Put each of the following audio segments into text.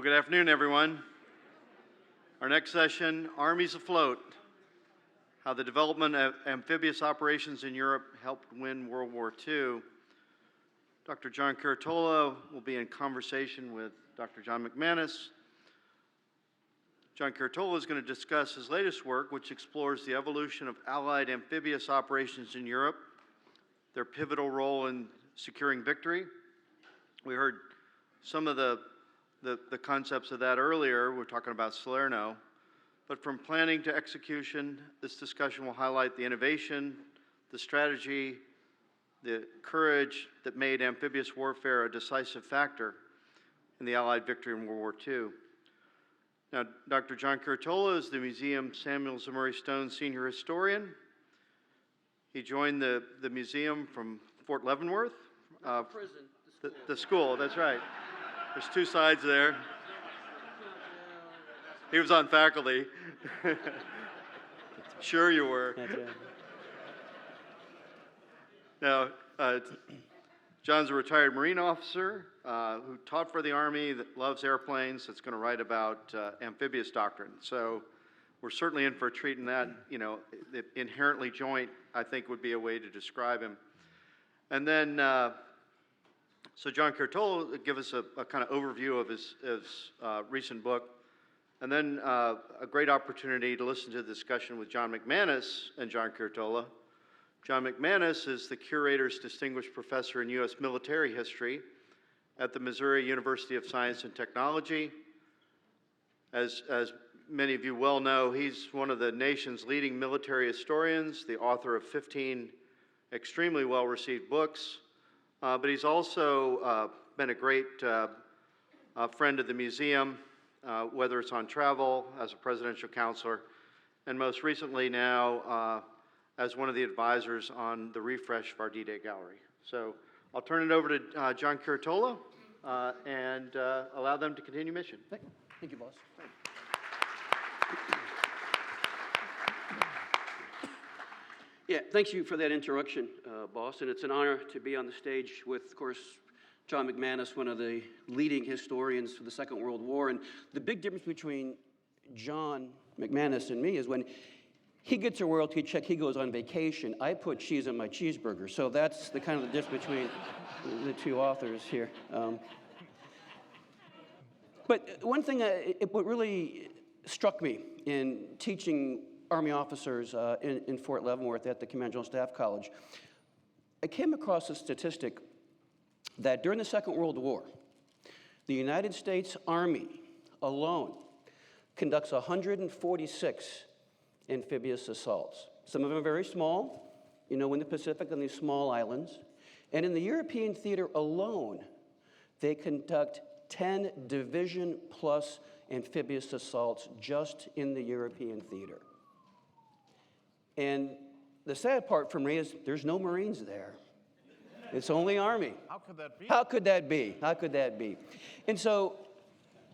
Well, good afternoon, everyone. Our next session, Armies Afloat, how the development of amphibious operations in Europe helped win World War II. Dr. John Curatola will be in conversation with Dr. John McManus. John Curatola is going to discuss his latest work, which explores the evolution of Allied amphibious operations in Europe, their pivotal role in securing victory. We heard some of the concepts of that earlier. We're talking about Salerno. But from planning to execution, this discussion will highlight the innovation, the strategy, the courage that made amphibious warfare a decisive factor in the Allied victory in World War II. Now, Dr. John Curatola is the Museum Samuel Zemurray Stone Senior Historian. He joined the museum from Fort Leavenworth. Prison, the school, that's right. There's two sides there. He was on faculty. Sure you were. That's right. Now, John's a retired Marine officer who taught for the Army, that loves airplanes, that's going to write about amphibious doctrine. So we're certainly in for a treat in that, inherently joint, I think, would be a way to describe him. And then, so John Curatola will give us a kind of overview of his recent book. And then a great opportunity to listen to the discussion with John McManus and John Curatola. John McManus is the Curator's Distinguished Professor in U.S. Military History at the Missouri University of Science and Technology. As many of you well know, he's one of the nation's leading military historians, the author of 15 extremely well-received books, but he's also been a great friend of the museum, whether it's on travel, as a presidential counselor, and most recently now as one of the advisors on the refresh of our D-Day gallery. So I'll turn it over to John Curatola and allow them to continue mission. Thank you, boss. Yeah, thank you for that introduction, boss, and it's an honor to be on the stage with, of course, John McManus, one of the leading historians for the Second World War. And the big difference between John McManus and me is when he gets a royalty check, he goes on vacation. I put cheese on my cheeseburger. So that's the kind of the difference between the two authors here. But one thing, what really struck me in teaching Army officers in Fort Leavenworth at the Command General Staff College, I came across a statistic that during the Second World War, the United States Army alone conducts 146 amphibious assaults. Some of them are very small, in the Pacific on these small islands. And in the European theater alone, they conduct 10 division-plus amphibious assaults just in the European theater. And the sad part for me is there's no Marines there. It's only Army. How could that be? How could that be? How could that be? And so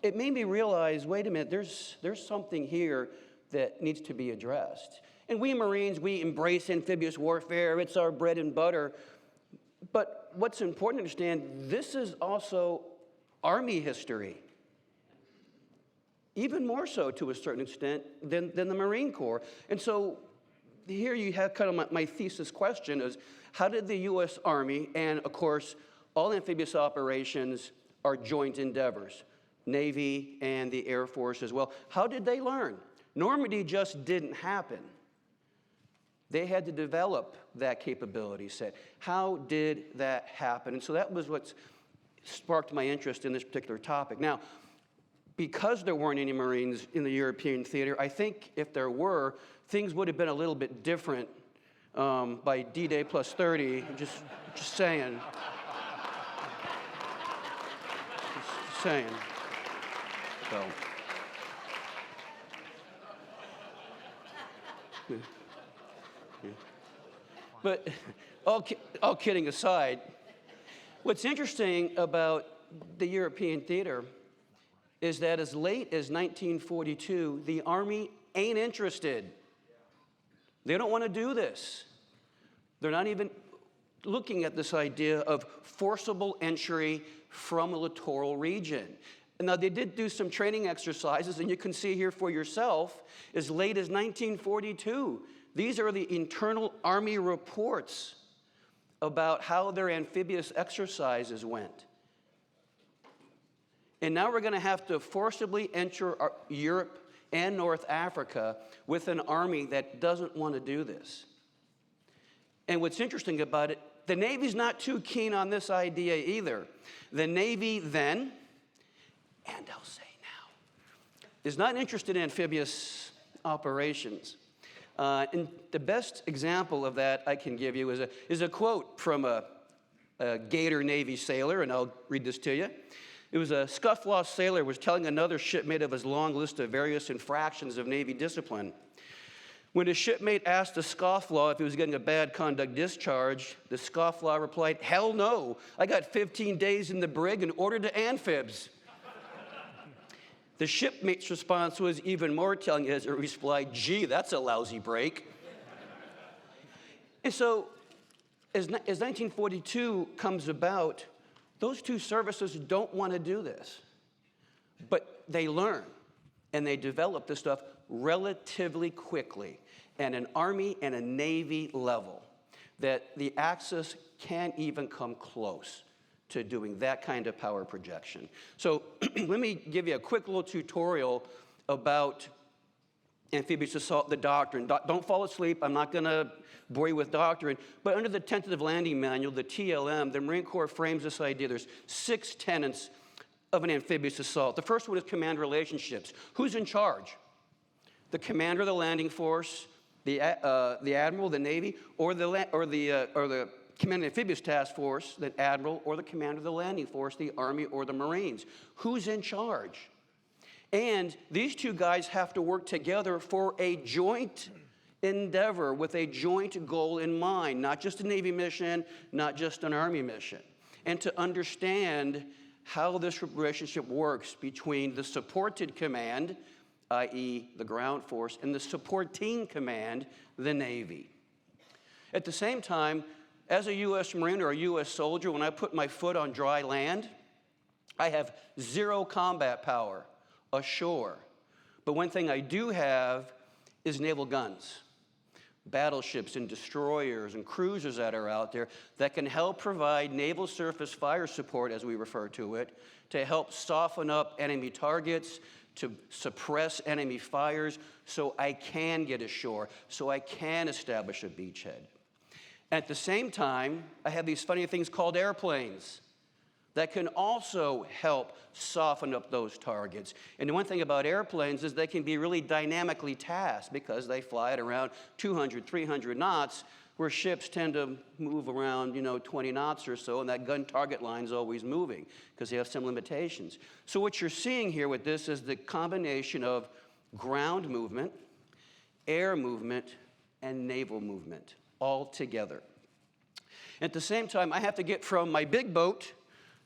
it made me realize, wait a minute, there's something here that needs to be addressed. And we Marines, we embrace amphibious warfare. It's our bread and butter. But what's important to understand, this is also Army history. Even more so to a certain extent than the Marine Corps. And so here you have kind of my thesis question is, how did the U.S. Army, and of course, all amphibious operations are joint endeavors, Navy and the Air Force as well, how did they learn? Normandy just didn't happen. They had to develop that capability set. How did that happen? And so that was what sparked my interest in this particular topic. Now, because there weren't any Marines in the European theater, I think if there were, things would have been a little bit different by D-Day plus 30, just saying. Just saying. So. Yeah. But all kidding aside, what's interesting about the European theater is that as late as 1942, the Army ain't interested. They don't want to do this. They're not even looking at this idea of forcible entry from a littoral region. Now, they did do some training exercises, and you can see here for yourself, as late as 1942. These are the internal Army reports about how their amphibious exercises went. And now we're going to have to forcibly enter Europe and North Africa with an army that doesn't want to do this. And what's interesting about it, the Navy's not too keen on this idea either. The Navy then, and I'll say now, is not interested in amphibious operations. And the best example of that I can give you is a quote from a Gator Navy sailor, and I'll read this to you. It was a scufflaw sailor was telling another shipmate of his long list of various infractions of Navy discipline. When his shipmate asked the scofflaw if he was getting a bad conduct discharge, the scofflaw replied, "Hell no, I got 15 days in the brig and ordered to amphibs." The shipmate's response was even more telling as he replied, "Gee, that's a lousy break." And so, as 1942 comes about, those two services don't want to do this. But they learn, and they develop this stuff relatively quickly at an Army and a Navy level that the Axis can't even come close to doing that kind of power projection. So let me give you a quick little tutorial about amphibious assault, the doctrine. Don't fall asleep. I'm not going to bore you with doctrine. But under the Tentative Landing Manual, the TLM, the Marine Corps frames this idea. There's 6 tenets of an amphibious assault. The first one is command relationships. Who's in charge? The commander of the landing force, the admiral, the Navy, or the Command Amphibious Task Force, the admiral, or the commander of the landing force, the Army or the Marines. Who's in charge? And these two guys have to work together for a joint endeavor with a joint goal in mind, not just a Navy mission, not just an Army mission. And to understand how this relationship works between the supported command, i.e. the ground force, and the supporting command, the Navy. At the same time, as a U.S. Marine or a U.S. soldier, when I put my foot on dry land, I have 0 combat power ashore. But one thing I do have is naval guns, battleships and destroyers and cruisers that are out there that can help provide naval surface fire support, as we refer to it, to help soften up enemy targets, to suppress enemy fires, so I can get ashore, so I can establish a beachhead. At the same time, I have these funny things called airplanes that can also help soften up those targets. And the one thing about airplanes is they can be really dynamically tasked because they fly at around 200, 300 knots, where ships tend to move around, 20 knots or so, and that gun target line's always moving because they have some limitations. So what you're seeing here with this is the combination of ground movement, air movement, and naval movement all together. At the same time, I have to get from my big boat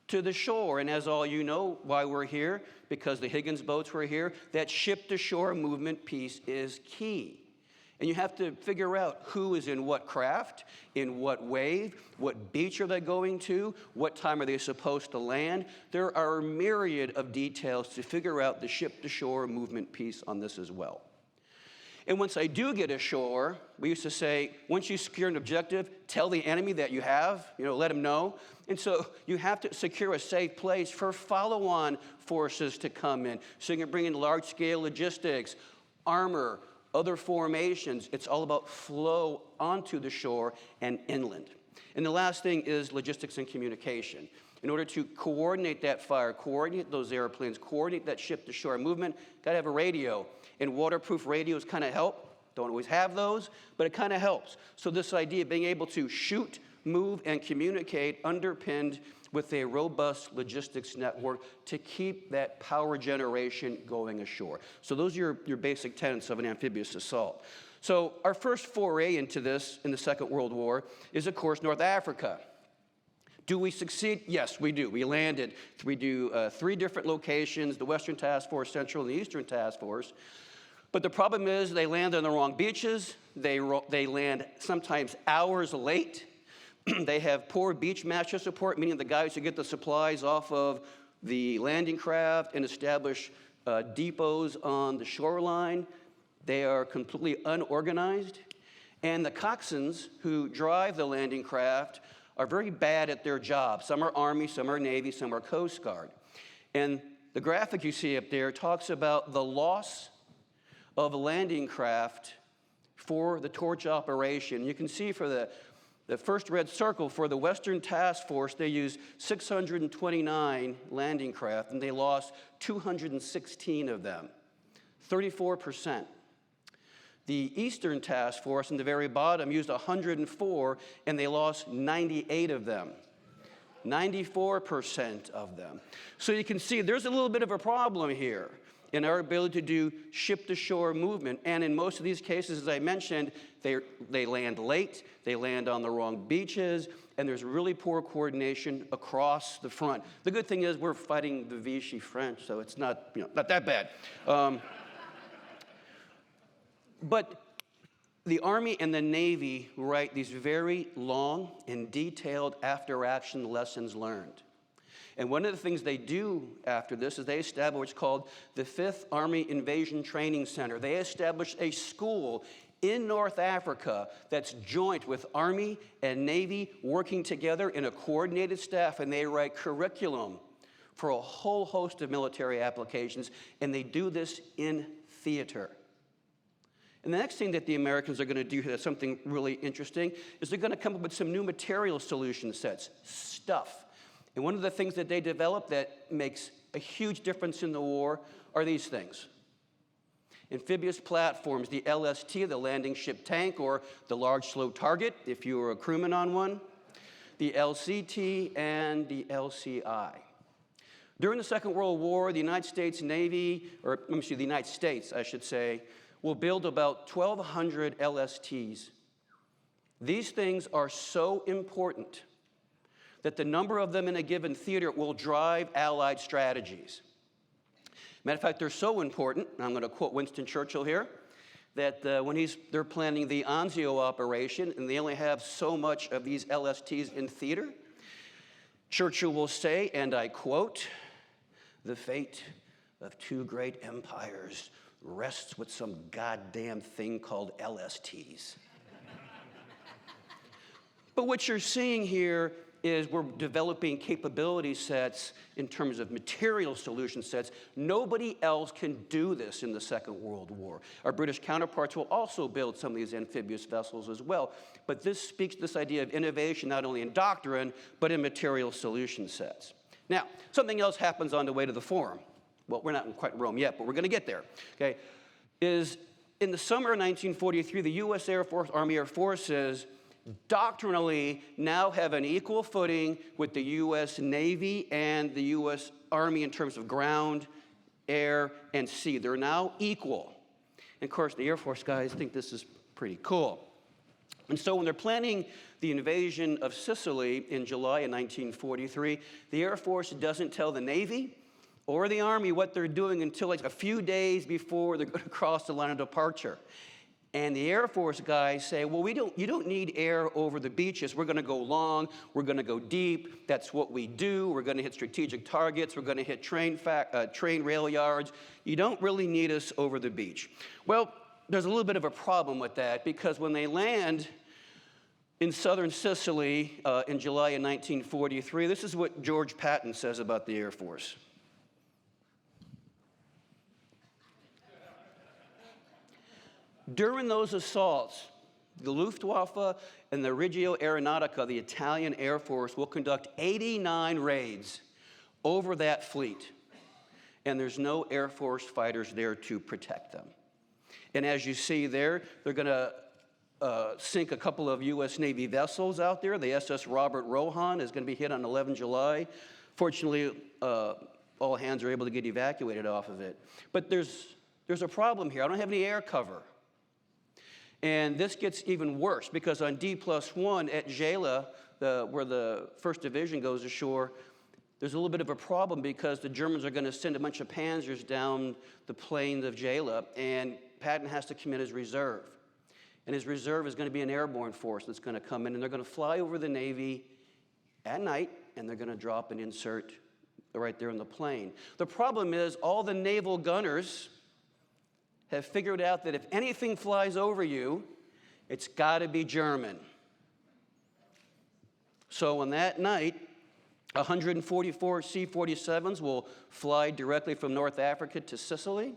to the shore, and as all you know why we're here, because the Higgins boats were here, that ship-to-shore movement piece is key. And you have to figure out who is in what craft, in what wave, what beach are they going to, what time are they supposed to land. There are a myriad of details to figure out the ship-to-shore movement piece on this as well. And once I do get ashore, we used to say, once you secure an objective, tell the enemy that you have, let them know. And so you have to secure a safe place for follow-on forces to come in. So you can bring in large-scale logistics, armor, other formations. It's all about flow onto the shore and inland. And the last thing is logistics and communication. In order to coordinate that fire, coordinate those airplanes, coordinate that ship-to-shore movement, got to have a radio. And waterproof radios kind of help. Don't always have those, but it kind of helps. So this idea of being able to shoot, move, and communicate underpinned with a robust logistics network to keep that power generation going ashore. So those are your basic tenets of an amphibious assault. So our first foray into this in the Second World War is, of course, North Africa. Do we succeed? Yes, we do. We landed. We do 3 different locations, the Western Task Force, Central, and the Eastern Task Force. But the problem is they land on the wrong beaches. They land sometimes hours late. They have poor beach master support, meaning the guys who get the supplies off of the landing craft and establish depots on the shoreline. They are completely unorganized. And the coxswains who drive the landing craft are very bad at their job. Some are Army, some are Navy, some are Coast Guard. And the graphic you see up there talks about the loss of a landing craft for the torch operation. You can see for the first red circle, for the Western Task Force, they used 629 landing craft, and they lost 216 of them, 34%. The Eastern Task Force, in the very bottom, used 104, and they lost 98 of them, 94% of them. So you can see there's a little bit of a problem here in our ability to do ship-to-shore movement. And in most of these cases, as I mentioned, they land late, they land on the wrong beaches, and there's really poor coordination across the front. The good thing is we're fighting the Vichy French, so it's not, not that bad. But the Army and the Navy write these very long and detailed after-action lessons learned. And one of the things they do after this is they establish what's called the 5th Army Invasion Training Center. They establish a school in North Africa that's joint with Army and Navy working together in a coordinated staff, and they write curriculum for a whole host of military applications, and they do this in theater. And the next thing that the Americans are going to do here that's something really interesting is they're going to come up with some new material solution sets, stuff. And one of the things that they develop that makes a huge difference in the war are these things. Amphibious platforms, the LST, the landing ship tank, or the large slow target, if you were a crewman on one, the LCT, and the LCI. During the Second World War, the United States Navy, or let me see, the United States, I should say, will build about 1,200 LSTs. These things are so important that the number of them in a given theater will drive Allied strategies. Matter of fact, they're so important, and I'm going to quote Winston Churchill here, that when they're planning the Anzio operation, and they only have so much of these LSTs in theater, Churchill will say, and I quote, "The fate of two great empires rests with some goddamn thing called LSTs." But what you're seeing here is we're developing capability sets in terms of material solution sets. Nobody else can do this in the Second World War. Our British counterparts will also build some of these amphibious vessels as well. But this speaks to this idea of innovation, not only in doctrine, but in material solution sets. Now, something else happens on the way to the forum. Well, we're not in quite Rome yet, but we're going to get there, okay? Is in the summer of 1943, the U.S. Air Force, Army Air Forces, doctrinally now have an equal footing with the U.S. Navy and the U.S. Army in terms of ground, air, and sea. They're now equal. And of course, the Air Force guys think this is pretty cool. And so when they're planning the invasion of Sicily in July of 1943, the Air Force doesn't tell the Navy or the Army what they're doing until like a few days before they're going to cross the line of departure. And the Air Force guys say, well, you don't need air over the beaches. We're going to go long. We're going to go deep. That's what we do. We're going to hit strategic targets. We're going to hit train rail yards. You don't really need us over the beach. Well, there's a little bit of a problem with that, because when they land in southern Sicily in July of 1943, this is what George Patton says about the Air Force. During those assaults, the Luftwaffe and the Regio Aeronautica, the Italian Air Force, will conduct 89 raids over that fleet. And there's no Air Force fighters there to protect them. And as you see there, they're going to sink a couple of U.S. Navy vessels out there. The SS Robert Rohan is going to be hit on 11 July. Fortunately, all hands are able to get evacuated off of it. But there's a problem here. I don't have any air cover. And this gets even worse, because on D+1 at Gela, where the 1st Division goes ashore, there's a little bit of a problem, because the Germans are going to send a bunch of panzers down the plains of Gela, and Patton has to commit his reserve. And his reserve is going to be an airborne force that's going to come in, and they're going to fly over the Navy at night, and they're going to drop and insert right there in the plain. The problem is all the naval gunners have figured out that if anything flies over you, it's got to be German. So on that night, 144 C-47s will fly directly from North Africa to Sicily.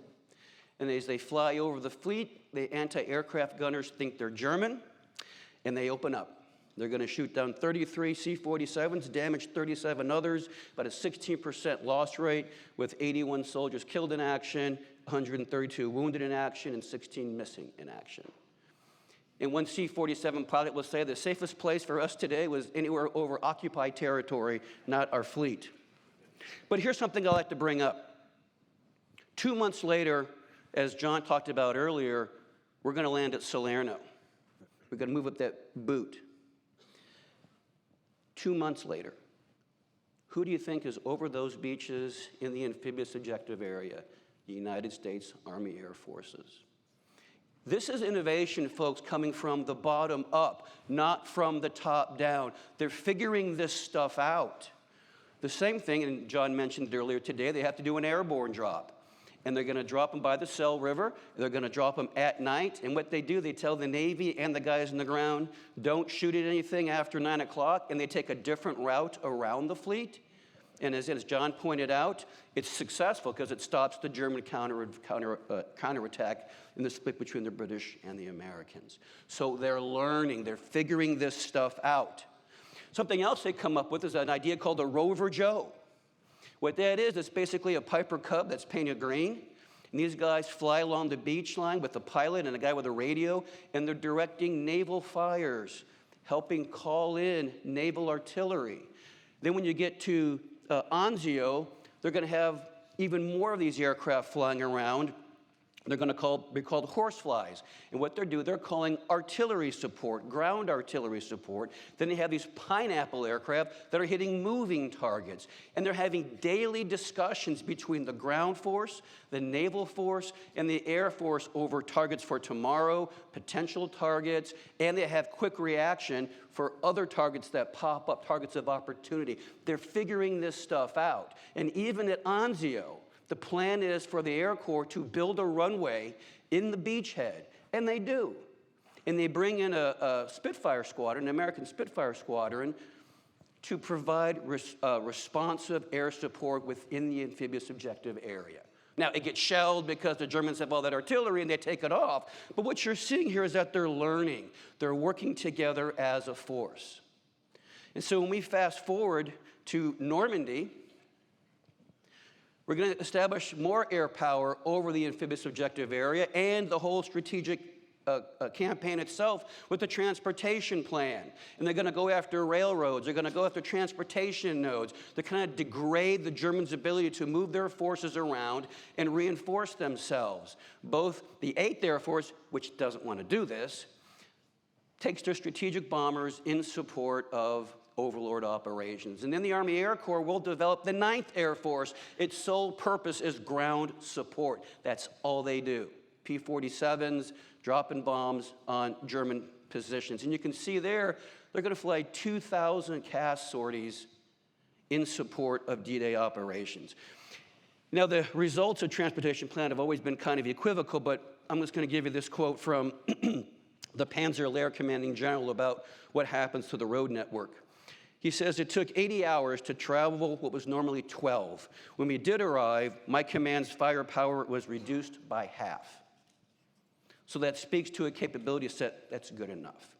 And as they fly over the fleet, the anti-aircraft gunners think they're German, and they open up. They're going to shoot down 33 C-47s, damage 37 others, about a 16% loss rate, with 81 soldiers killed in action, 132 wounded in action, and 16 missing in action. And one C-47 pilot will say the safest place for us today was anywhere over occupied territory, not our fleet. But here's something I'd like to bring up. 2 months later, as John talked about earlier, we're going to land at Salerno. We're going to move up that boot. 2 months later, who do you think is over those beaches in the amphibious objective area? The United States Army Air Forces. This is innovation, folks, coming from the bottom up, not from the top down. They're figuring this stuff out. The same thing, and John mentioned earlier today, they have to do an airborne drop. And they're going to drop them by the Selle River. They're going to drop them at night. And what they do, they tell the Navy and the guys on the ground, don't shoot at anything after 9 o'clock. And they take a different route around the fleet. And as John pointed out, it's successful because it stops the German counterattack in the split between the British and the Americans. So they're learning. They're figuring this stuff out. Something else they come up with is an idea called a Rover Joe. What that is, it's basically a Piper Cub that's painted green. And these guys fly along the beach line with a pilot and a guy with a radio, and they're directing naval fires, helping call in naval artillery. Then when you get to Anzio, they're going to have even more of these aircraft flying around. They're going to be called horseflies. And what they're calling artillery support, ground artillery support. Then they have these pineapple aircraft that are hitting moving targets. And they're having daily discussions between the ground force, the naval force, and the air force over targets for tomorrow, potential targets, and they have quick reaction for other targets that pop up, targets of opportunity. They're figuring this stuff out. And even at Anzio, the plan is for the Air Corps to build a runway in the beachhead, and they do. And they bring in a Spitfire squadron, an American Spitfire squadron, to provide responsive air support within the amphibious objective area. Now, it gets shelled because the Germans have all that artillery and they take it off. But what you're seeing here is that they're learning. They're working together as a force. And so when we fast forward to Normandy, we're going to establish more air power over the amphibious objective area and the whole strategic campaign itself with the transportation plan. And they're going to go after railroads. They're going to go after transportation nodes. They kind of degrade the Germans' ability to move their forces around and reinforce themselves. Both the 8th Air Force, which doesn't want to do this, takes their strategic bombers in support of overlord operations. And then the Army Air Corps will develop the 9th Air Force. Its sole purpose is ground support. That's all they do. P-47s, dropping bombs on German positions. And you can see there, they're going to fly 2,000 CAS sorties in support of D-Day operations. Now, the results of transportation plan have always been kind of equivocal, but I'm just going to give you this quote from the Panzer Lehr commanding general about what happens to the road network. He says, it took 80 hours to travel what was normally 12. When we did arrive, my command's firepower was reduced by half. So that speaks to a capability set that's good enough.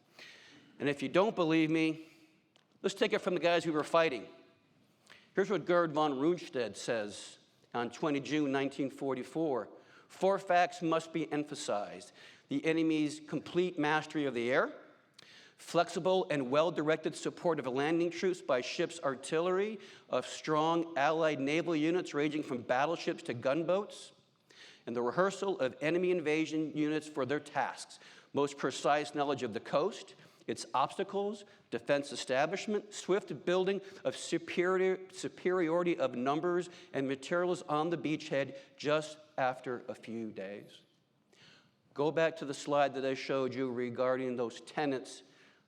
And if you don't believe me, let's take it from the guys who were fighting. Here's what Gerd von Rundstedt says on 20 June 1944. 4 facts must be emphasized: the enemy's complete mastery of the air, flexible and well-directed support of landing troops by ship's artillery, of strong Allied naval units ranging from battleships to gunboats, and the rehearsal of enemy invasion units for their tasks, most precise knowledge of the coast, its obstacles, defense establishment, swift building of superiority of numbers and materials on the beachhead just after a few days. Go back to the slide that I showed you regarding those tenets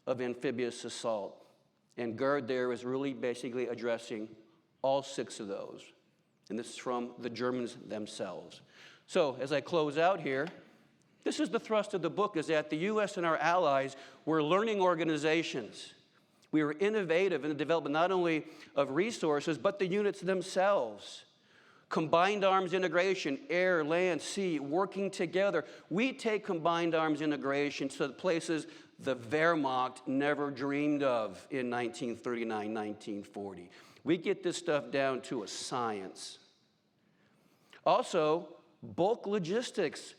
of amphibious assault. And Gerd there is really basically addressing all 6 of those. And this is from the Germans themselves. So as I close out here, this is the thrust of the book, is that the U.S. and our allies were learning organizations. We were innovative in the development not only of resources, but the units themselves. Combined arms integration, air, land, sea, working together. We take combined arms integration to the places the Wehrmacht never dreamed of in 1939, 1940. We get this stuff down to a science. Also, bulk logistics.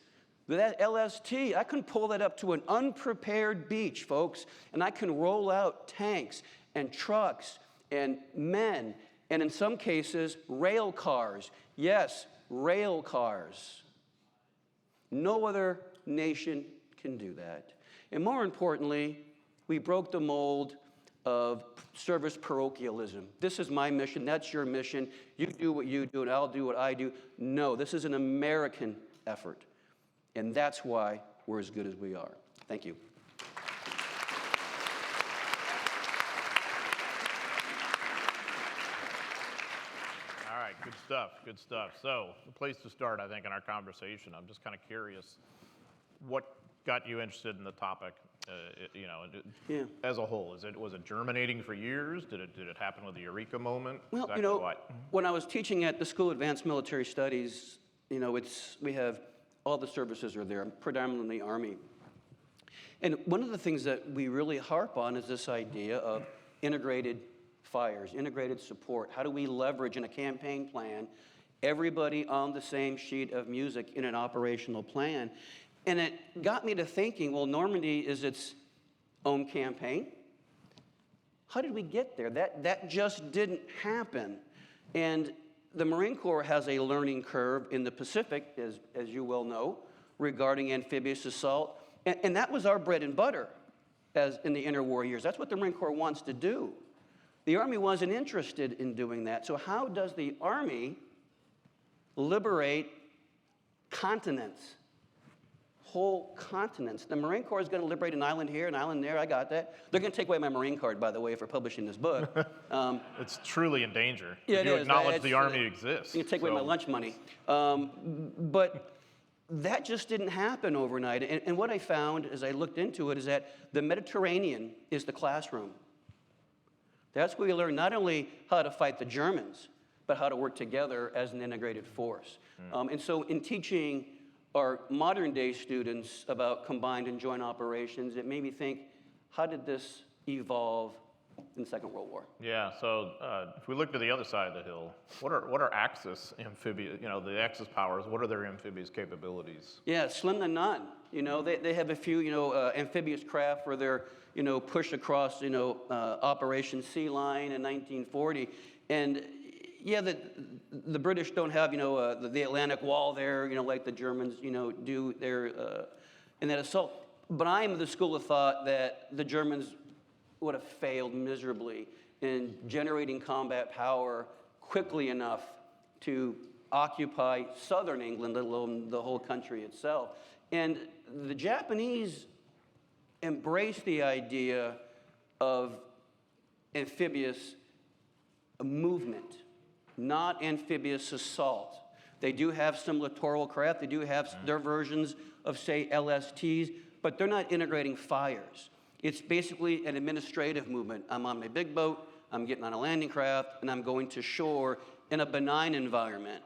That LST, I can pull that up to an unprepared beach, folks, and I can roll out tanks and trucks and men, and in some cases, rail cars. Yes, rail cars. No other nation can do that. And more importantly, we broke the mold of service parochialism. This is my mission, that's your mission. You do what you do, and I'll do what I do. No, this is an American effort. And that's why we're as good as we are. Thank you. All right, good stuff, good stuff. So, the place to start, I think, in our conversation, I'm just kind of curious, what got you interested in the topic, as a whole? Was it germinating for years? Did it happen with the Eureka moment? Well, Exactly when I was teaching at the School of Advanced Military Studies, we have all the services are there, predominantly Army. And one of the things that we really harp on is this idea of integrated fires, integrated support. How do we leverage in a campaign plan everybody on the same sheet of music in an operational plan? And it got me to thinking, well, Normandy is its own campaign. How did we get there? That just didn't happen. And the Marine Corps has a learning curve in the Pacific, as you well know, regarding amphibious assault. And that was our bread and butter as in the interwar years. That's what the Marine Corps wants to do. The Army wasn't interested in doing that. So how does the Army liberate continents? Whole continents. The Marine Corps is going to liberate an island here, an island there. I got that. They're going to take away my Marine card, by the way, for publishing this book. It's truly in danger. Yeah, it you is. acknowledge the Army exists. You can take away my lunch money. But that just didn't happen overnight. And what I found as I looked into it is that the Mediterranean is the classroom. That's where we learn not only how to fight the Germans, but how to work together as an integrated force. And so in teaching our modern day students about combined and joint operations, it made me think, how did this evolve in the Second World War? Yeah, so if we look to the other side of the hill, what are Axis amphibious, the Axis powers, what are their amphibious capabilities? Yeah, slim to none. They have a few, amphibious craft where they're, pushed across, Operation Sea Line in 1940. And yeah, the British don't have, the Atlantic Wall there, like the Germans, do there in that assault. But I am of the school of thought that the Germans would have failed miserably in generating combat power quickly enough to occupy southern England, let alone the whole country itself. And the Japanese embraced the idea of amphibious movement, not amphibious assault. They do have some littoral craft. They do have their versions of, say, LSTs, but they're not integrating fires. It's basically an administrative movement. I'm on my big boat, I'm getting on a landing craft, and I'm going to shore in a benign environment.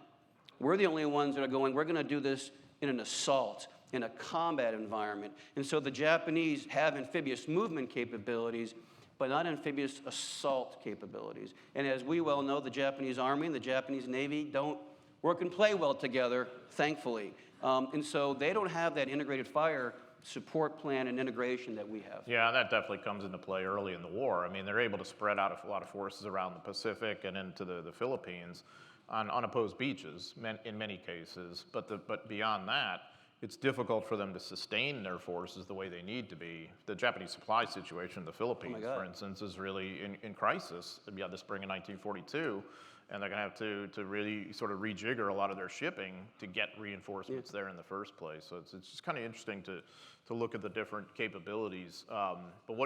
We're the only ones that are going, we're going to do this in an assault, in a combat environment. And so the Japanese have amphibious movement capabilities, but not amphibious assault capabilities. And as we well know, the Japanese Army and the Japanese Navy don't work and play well together, thankfully. And so they don't have that integrated fire support plan and integration that we have. Yeah, that definitely comes into play early in the war. I mean, they're able to spread out a lot of forces around the Pacific and into the Philippines on unopposed beaches in many cases. But beyond that, it's difficult for them to sustain their forces the way they need to be. The Japanese supply situation in the Philippines, for instance, is really in crisis. We had the spring of 1942, and they're going to have to really sort of rejigger a lot of their shipping to get reinforcements there in the first place. So it's just kind of interesting to look at the different capabilities. But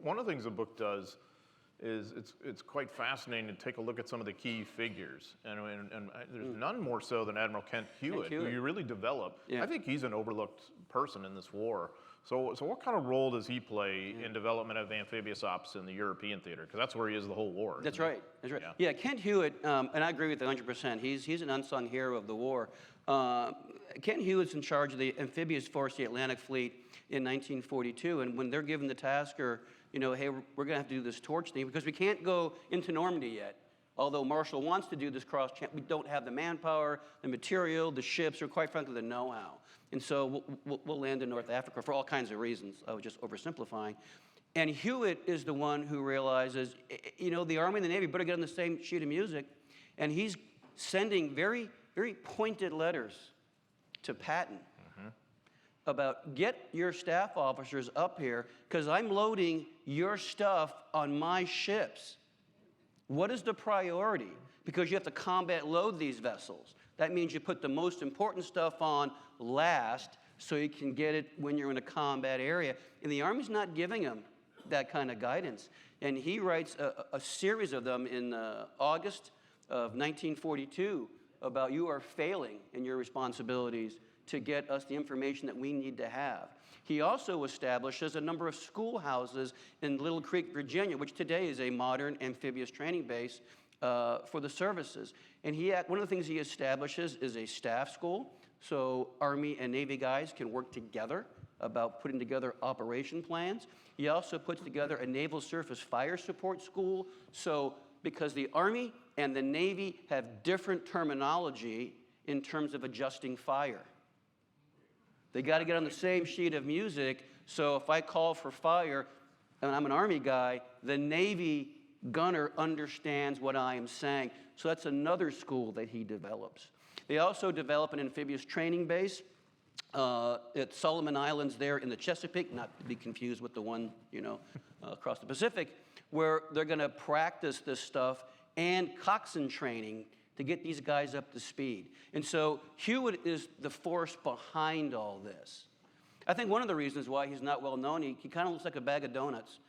one of the things the book does is it's quite fascinating to take a look at some of the key figures. And there's none more so than Admiral Kent Hewitt, who you really develop. Yeah. I think he's an overlooked person in this war. So what kind of role does he play in development of amphibious ops in the European theater? Because that's where he is the whole war. That's isn't he? right. That's right. Yeah, Kent Hewitt, and I agree with you 100%. He's an unsung hero of the war. Kent Hewitt's in charge of the amphibious force, the Atlantic Fleet, in 1942. And when they're given the task, or hey, we're going to have to do this torch thing because we can't go into Normandy yet. Although Marshall wants to do this we don't have the manpower, the material, the ships, or quite frankly, the know-how. And so we'll land in North Africa for all kinds of reasons. I was just oversimplifying. And Hewitt is the one who realizes, the Army and the Navy better get on the same sheet of music. And he's sending very, very pointed letters to Patton about get your staff officers up here because I'm loading your stuff on my ships. What is the priority? Because you have to combat load these vessels. That means you put the most important stuff on last so you can get it when you're in a combat area. And the Army's not giving him that kind of guidance. And he writes a series of them in August of 1942 about you are failing in your responsibilities to get us the information that we need to have. He also establishes a number of schoolhouses in Little Creek, Virginia, which today is a modern amphibious training base for the services. And one of the things he establishes is a staff school, so Army and Navy guys can work together about putting together operation plans. He also puts together a naval surface fire support school, so because the Army and the Navy have different terminology in terms of adjusting fire. They got to get on the same sheet of music, so if I call for fire, and I'm an Army guy, the Navy gunner understands what I am saying. So that's another school that he develops. They also develop an amphibious training base at Solomon Islands there in the Chesapeake, not to be confused with the one, across the Pacific, where they're going to practice this stuff and coxswain training to get these guys up to speed. And so Hewitt is the force behind all this. I think one of the reasons why he's not well known, he kind of looks like a bag of donuts.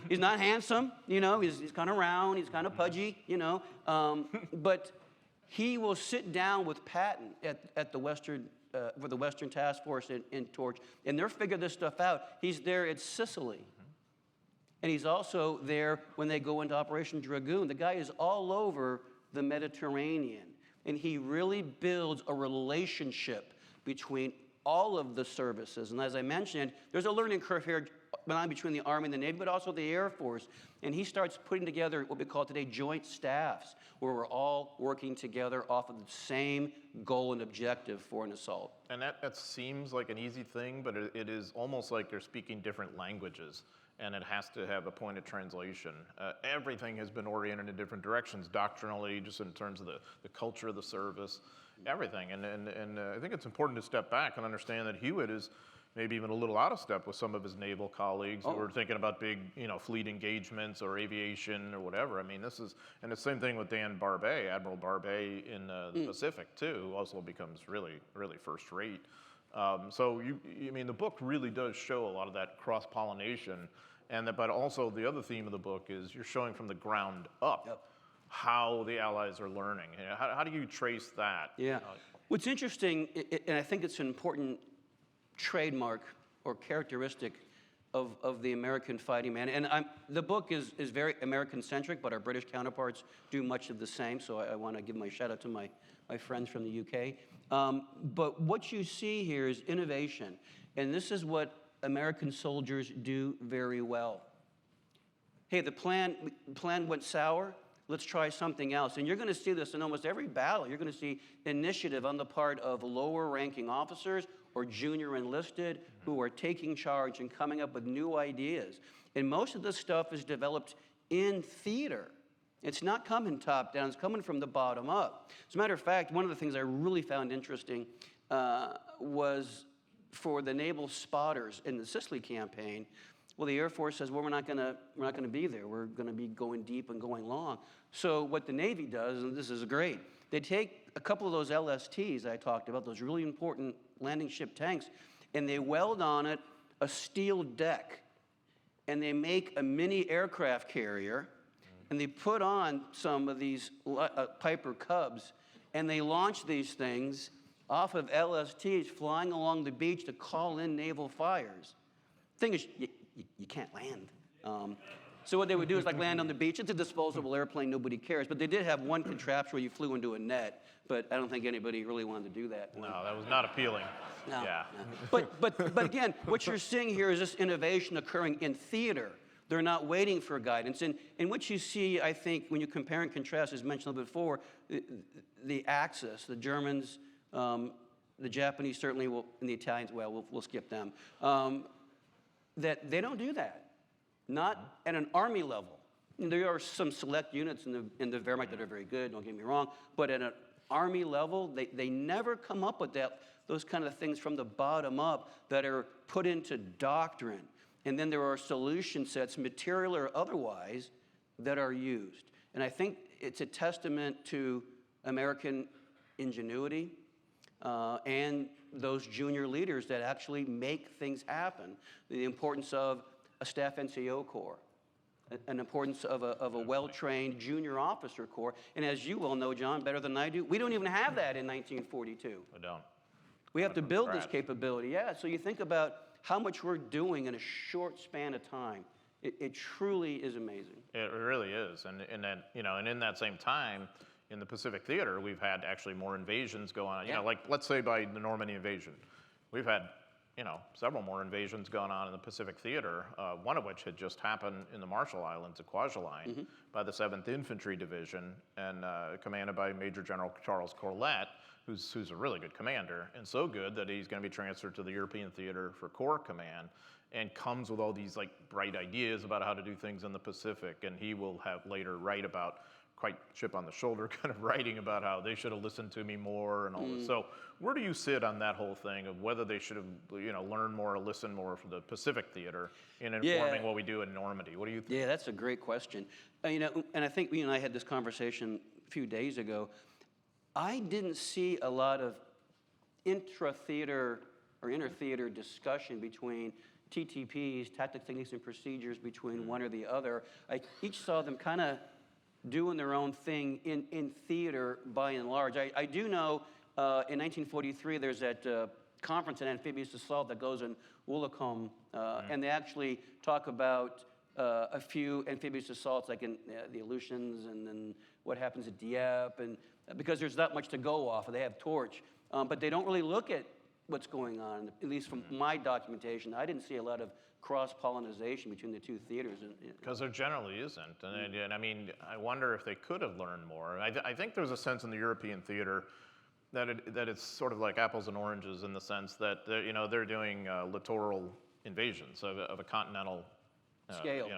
He's not handsome, he's kind of round, he's kind of pudgy, but he will sit down with Patton at the Western, for the Western Task Force in Torch, and they'll figure this stuff out. He's there at Sicily. And he's also there when they go into Operation Dragoon. The guy is all over the Mediterranean. And he really builds a relationship between all of the services. And as I mentioned, there's a learning curve here between the Army and the Navy, but also the Air Force. And he starts putting together what we call today joint staffs, where we're all working together off of the same goal and objective for an assault. And that seems like an easy thing, but it is almost like they're speaking different languages. And it has to have a point of translation. Everything has been oriented in different directions, doctrinally, just in terms of the culture of the service, everything. And I think it's important to step back and understand that Hewitt is maybe even a little out of step with some of his naval colleagues who are thinking about big, fleet engagements or aviation or whatever. I mean, and the same thing with Dan Barbet, Admiral Barbet in the Pacific too, who also becomes really, really first rate. So the book really does show a lot of that cross-pollination, but also the other theme of the book is you're showing from the ground up how the Allies are learning. How do you trace that? Yeah. What's interesting, and I think it's an important trademark or characteristic of the American fighting man, and the book is very American-centric, but our British counterparts do much of the same, so I want to give my shout-out to my friends from the UK. But what you see here is innovation, and this is what American soldiers do very well. Hey, the plan went sour. Let's try something else. And you're going to see this in almost every battle. You're going to see initiative on the part of lower-ranking officers or junior enlisted who are taking charge and coming up with new ideas. And most of this stuff is developed in theater. It's not coming top down, it's coming from the bottom up. As a matter of fact, one of the things I really found interesting was for the naval spotters in the Sicily campaign. Well, the Air Force says, well, we're not gonna be there. We're gonna be going deep and going long. So what the Navy does, and this is great, they take a couple of those LSTs I talked about, those really important landing ship tanks, and they weld on it a steel deck. and they make a mini aircraft carrier, and they put on some of these Piper Cubs, and they launch these things off of LSTs flying along the beach to call in naval fires. Thing is, you can't land. So what they would do is like land on the beach. It's a disposable airplane, nobody cares. But they did have one contraption where you flew into a net, but I don't think anybody really wanted to do that. No, that was not appealing. No, Yeah. no. But again, what you're seeing here is this innovation occurring in theater. They're not waiting for guidance. And what you see, I think, when you compare and contrast, as mentioned before, the Axis, the Germans, the Japanese certainly will, and the Italians, well, we'll skip them, that they don't do that. Not at an Army level. There are some select units in the Wehrmacht that are very good, don't get me wrong, but at an Army level, they never come up with those kind of things from the bottom up that are put into doctrine. And then there are solution sets, material or otherwise, that are used. And I think it's a testament to American ingenuity and those junior leaders that actually make things happen. The importance of a staff NCO corps, an importance of a well-trained junior officer corps. And as you well know, John, better than I do, we don't even have that in 1942. We don't. We have to build this capability. Yeah, so you think about how much we're doing in a short span of time. It truly is amazing. It really is, and in that same time, in the Pacific Theater, we've had actually more invasions go on. You know, like let's say by the Normandy invasion, we've had several more invasions going on in the Pacific Theater. One of which had just happened in the Marshall Islands at Kwajalein by the 7th Infantry Division, and commanded by Major General Charles Corlett, who's a really good commander, and so good that he's going to be transferred to the European Theater for Corps Command, and comes with all these like bright ideas about how to do things in the Pacific, and he will have later write about, quite chip on the shoulder kind of writing about how they should have listened to me more and all this. So where do you sit on that whole thing of whether they should have learned more or listened more from the Pacific Theater in informing what we do in Normandy? What do you think? Yeah, that's a great question. And I think you and I had this conversation a few days ago. I didn't see a lot of intra-theater or inter-theater discussion between TTPs, tactics, techniques, and procedures between one or the other. I each saw them kind of doing their own thing in theater by and large. I do know in 1943 there's that conference on amphibious assault that goes in Woolacombe, and they actually talk about a few amphibious assaults, like in the Aleutians, and then what happens at Dieppe, and because there's not much to go off of. They have Torch, but they don't really look at what's going on, at least from my documentation. I didn't see a lot of cross-pollinization between the two theaters. Because there generally isn't. And I mean, I wonder if they could have learned more. I think there's a sense in the European theater that it's sort of like apples and oranges in the sense that they're doing littoral invasions of a continental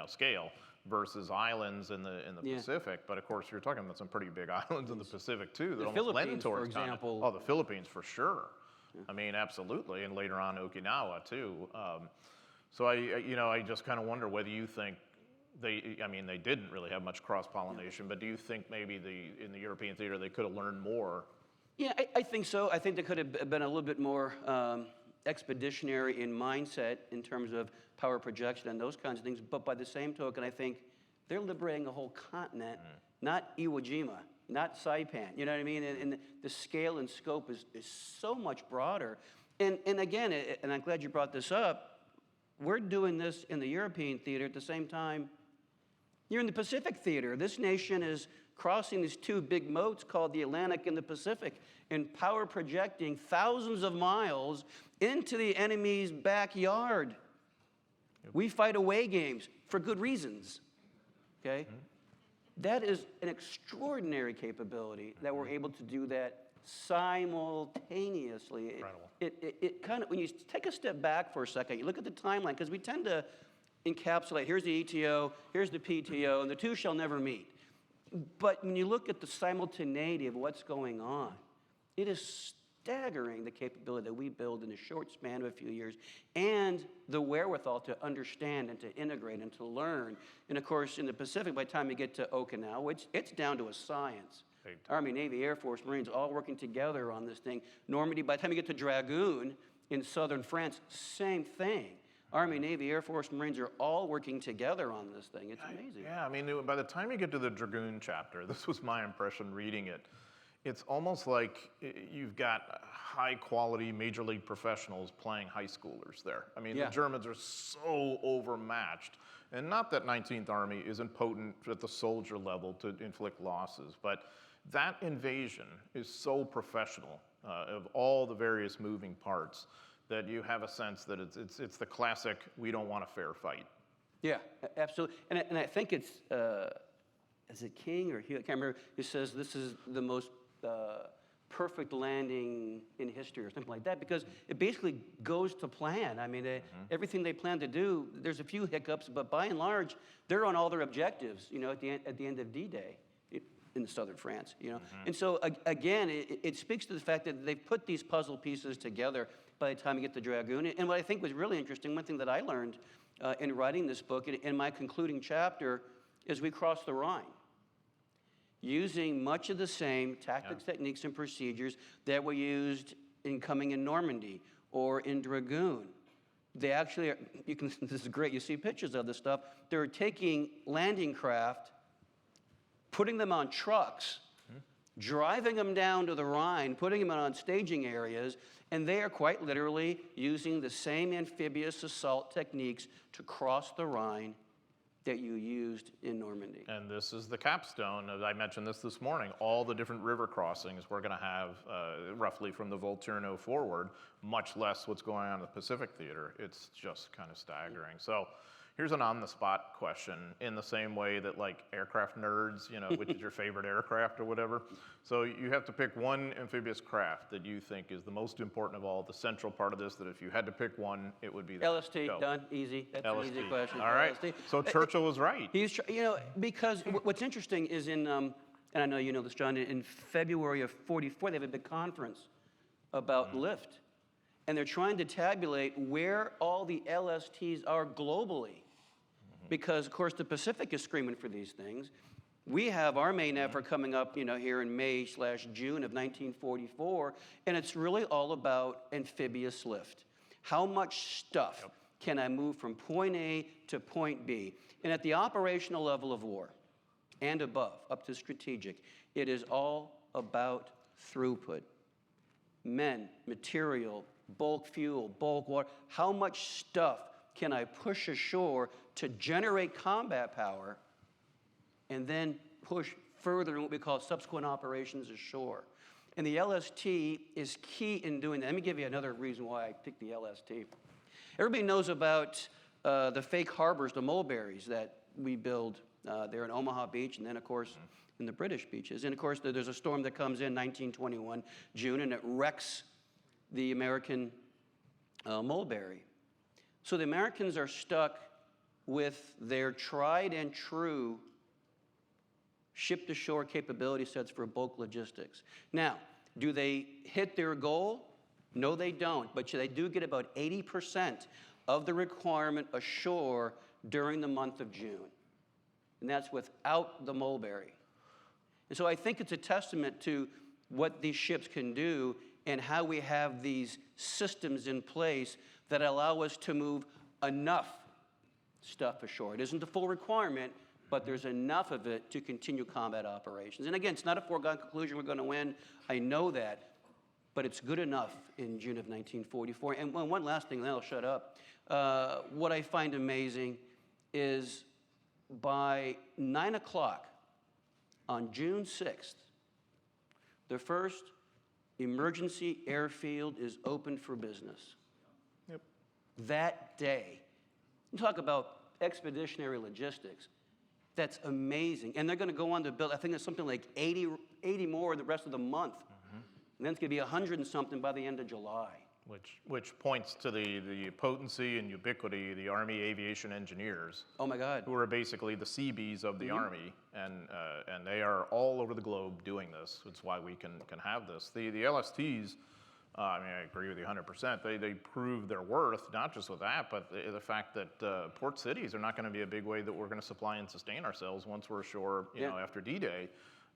scale versus islands in the Pacific. But of course, you're talking about some pretty big islands in the Pacific too. The Philippines, for example. Oh, the Philippines for sure. Yeah. I mean, absolutely, and later on Okinawa too. So I just kind of wonder whether you think they didn't really have much cross-pollination, but do you think maybe in the European theater they could have learned more? Yeah, I think so. I think they could have been a little bit more expeditionary in mindset in terms of power projection and those kinds of things. But by the same token, I think they're liberating a whole continent, not Iwo Jima, not Saipan. You know what I mean? And the scale and scope is so much broader. And again, and I'm glad you brought this up, we're doing this in the European theater at the same time. You're in the Pacific theater. This nation is crossing these two big moats called the Atlantic and the Pacific and power projecting thousands of miles into the enemy's backyard. We fight away games for good reasons, okay? That is an extraordinary capability that we're able to do that simultaneously. Incredible. It kind of, when you take a step back for a second, you look at the timeline, because we tend to encapsulate, here's the ETO, here's the PTO, and the two shall never meet. But when you look at the simultaneity of what's going on, it is staggering the capability that we build in a short span of a few years, and the wherewithal to understand and to integrate and to learn. And of course, in the Pacific, by the time you get to Okinawa, it's down to a science. Army, Navy, Air Force, Marines, all working together on this thing. Normandy, by the time you get to Dragoon in southern France, same thing. Army, Navy, Air Force, Marines are all working together on this thing. It's amazing. Yeah, I mean, by the time you get to the Dragoon chapter, this was my impression reading it, it's almost like you've got high-quality Major League professionals playing high schoolers there. I mean, Yeah. the Germans are so overmatched. And not that 19th Army isn't potent at the soldier level to inflict losses, but that invasion is so professional of all the various moving parts that you have a sense that it's the classic, we don't want a fair fight. Yeah, absolutely. And I think it's, is it King or Hewitt? I can't remember, who says this is the most perfect landing in history or something like that, because it basically goes to plan. I mean, everything they plan to do, there's a few hiccups, but by and large, they're on all their objectives, you know, at the end of D-Day in southern France, you know. And so, again, it speaks to the fact that they've put these puzzle pieces together by the time you get to Dragoon. And what I think was really interesting, one thing that I learned in writing this book, in my concluding chapter, is we crossed the Rhine, using much of the same tactics, techniques, and procedures that were used in coming in Normandy or in Dragoon. They actually are, this is great, you see pictures of this stuff. They're taking landing craft, putting them on trucks, driving them down to the Rhine, putting them on staging areas, and they are quite literally using the same amphibious assault techniques to cross the Rhine that you used in Normandy. And this is the capstone, as I mentioned this morning, all the different river crossings we're gonna have roughly from the Volturno forward, much less what's going on in the Pacific theater. It's just kind of staggering. So here's an on-the-spot question, in the same way that like aircraft nerds, you know, which is your favorite aircraft or whatever. So you have to pick one amphibious craft that you think is the most important of all, the central part of this, that if you had to pick one, it would be that. LST, Go. done, easy. That's an easy question. All right, LST. so Churchill was right. He's, you know, because what's interesting is in, and I know you know this, John, in February of '44, they have a big conference about lift. And they're trying to tabulate where all the LSTs are globally. Because, of course, the Pacific is screaming for these things. We have our main effort coming up, you know, here in May/June of 1944, and it's really all about amphibious lift. How much stuff can I move from point A to point B? And at the operational level of war and above, up to strategic, it is all about throughput. Men, material, bulk fuel, bulk water, how much stuff can I push ashore to generate combat power and then push further in what we call subsequent operations ashore. And the LST is key in doing that. Let me give you another reason why I picked the LST. Everybody knows about the fake harbors, the mulberries that we build there in Omaha Beach, and then, of course, in the British beaches. And, of course, there's a storm that comes in 1921, June, and it wrecks the American mulberry. So the Americans are stuck with their tried and true ship-to-shore capability sets for bulk logistics. Now, do they hit their goal? No, they don't, but they do get about 80% of the requirement ashore during the month of June. And that's without the mulberry. And so I think it's a testament to what these ships can do and how we have these systems in place that allow us to move enough stuff ashore. It isn't the full requirement, but there's enough of it to continue combat operations. And again, it's not a foregone conclusion we're going to win. I know that, but it's good enough in June of 1944. And one last thing, then I'll shut up. What I find amazing is by 9 o'clock on June 6th, the first emergency airfield is open for business. Yep. That day. You talk about expeditionary logistics. That's amazing. And they're going to go on to build, I think it's something like 80 more the rest of the month. And then it's going to be 100 and something by the end of July. Which points to the potency and ubiquity of the Army aviation engineers. Oh my God. Who are basically the Seabees of the Army, and they are all over the globe doing this. It's why we can have this. The LSTs, I mean, I agree with you 100%. They prove their worth, not just with that, but the fact that port cities are not going to be a big way that we're going to supply and sustain ourselves once we're ashore, you know, after D-Day.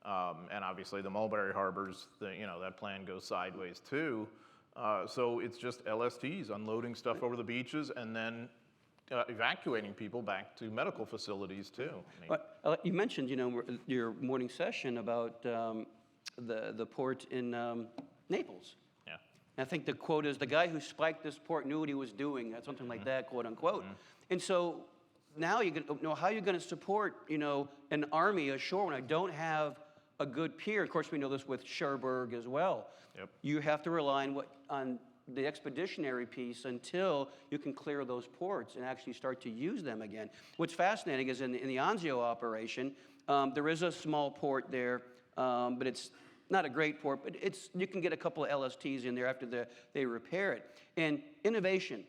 And obviously the Mulberry Harbors, that plan goes sideways too. So it's just LSTs unloading stuff over the beaches and then evacuating people back to medical facilities too. I mean, You mentioned, your morning session about the port in Naples. yeah. And I think the quote is, the guy who spiked this port knew what he was doing, something like that, quote unquote. And so now how are you going to support, an army ashore when I don't have a good pier? Of course, we know this with Cherbourg as well. Yep. You have to rely on the expeditionary piece until you can clear those ports and actually start to use them again. What's fascinating is in the Anzio operation, there is a small port there, but it's not a great port, but you can get a couple of LSTs in there after they repair it. And innovation.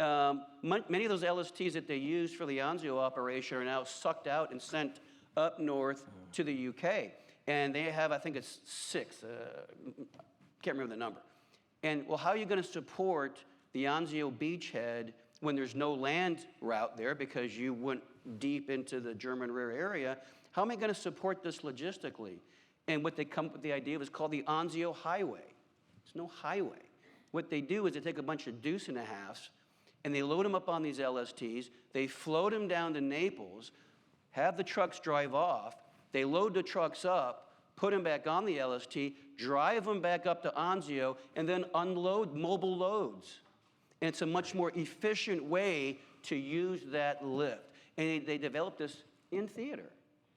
Many of those LSTs that they used for the Anzio operation are now sucked out and sent up north to the UK. And they have, I think it's 6, can't remember the number. And well, how are you going to support the Anzio beachhead when there's no land route there because you went deep into the German rear area? How am I going to support this logistically? And what they come up with the idea was called the Anzio Highway. There's no highway. What they do is they take a bunch of deuce and a halves and they load them up on these LSTs. They float them down to Naples, have the trucks drive off. They load the trucks up, put them back on the LST, drive them back up to Anzio, and then unload mobile loads. And it's a much more efficient way to use that lift. And they developed this in theater.